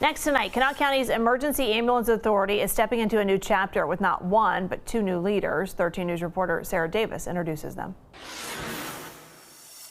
Next tonight, Kanawha County's Emergency Ambulance Authority is stepping into a new chapter with not one, but two new leaders. 13 News reporter Sarah Davis introduces them.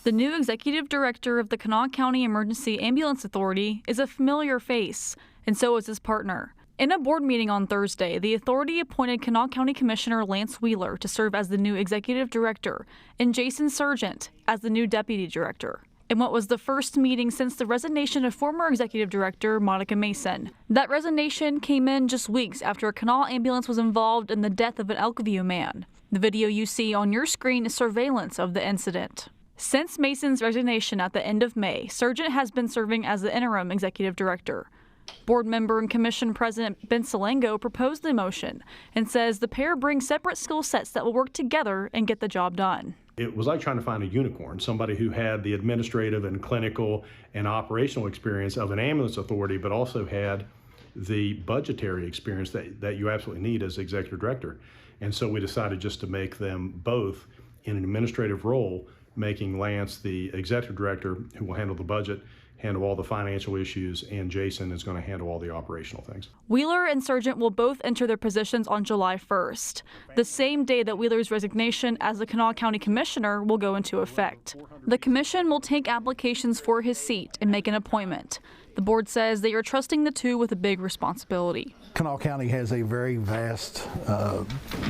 The new executive director of the Kanawha County Emergency Ambulance Authority is a familiar face, and so is his partner. In a board meeting on Thursday, the authority appointed Kanawha County Commissioner Lance Wheeler to serve as the new executive director and Jason Sargent as the new deputy director. In what was the first meeting since the resignation of former executive director Monica Mason. That resignation came in just weeks after a Kanawha ambulance was involved in the death of an Elkview man. The video you see on your screen is surveillance of the incident. Since Mason's resignation at the end of May, Sargent has been serving as the interim executive director. Board member and commission president Ben Salango proposed the motion and says the pair bring separate skill sets that will work together and get the job done. It was like trying to find a unicorn, somebody who had the administrative and clinical and operational experience of an ambulance authority, but also had the budgetary experience that you absolutely need as executive director. And so we decided just to make them both in an administrative role, making Lance the executive director who will handle the budget, handle all the financial issues, and Jason is going to handle all the operational things. Wheeler and Sargent will both enter their positions on July 1st, the same day that Wheeler's resignation as the Kanawha County Commissioner will go into effect. The commission will take applications for his seat and make an appointment. The board says they are trusting the two with a big responsibility. Kanawha County has a very vast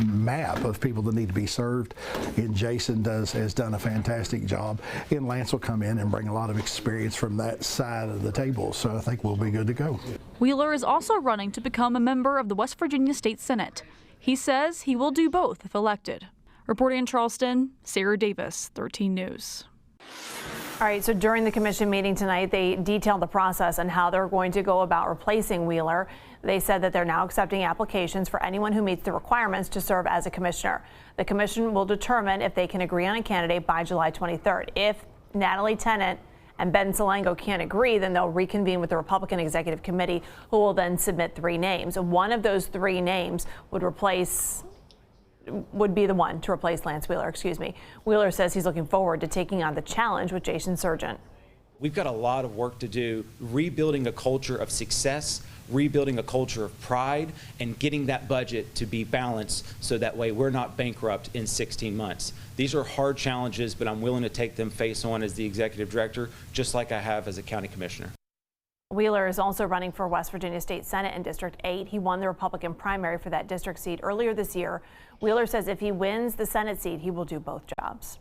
map of people that need to be served, and Jason has done a fantastic job, and Lance will come in and bring a lot of experience from that side of the table, so I think we'll be good to go. Wheeler is also running to become a member of the West Virginia State Senate. He says he will do both if elected. Reporting in Charleston, Sarah Davis, 13 News. All right, so during the commission meeting tonight, they detailed the process and how they're going to go about replacing Wheeler. They said that they're now accepting applications for anyone who meets the requirements to serve as a commissioner. The commission will determine if they can agree on a candidate by July 23rd. If Natalie Tennant and Ben Salango can't agree, then they'll reconvene with the Republican Executive Committee, who will then submit 3 names. One of those 3 names would be the one to replace Lance Wheeler, Wheeler says he's looking forward to taking on the challenge with Jason Sargent. We've got a lot of work to do, rebuilding a culture of success, rebuilding a culture of pride, and getting that budget to be balanced so that way we're not bankrupt in 16 months. These are hard challenges, but I'm willing to take them face on as the executive director, just like I have as a county commissioner. Wheeler is also running for West Virginia State Senate in District 8. He won the Republican primary for that district seat earlier this year. Wheeler says if he wins the Senate seat, he will do both jobs.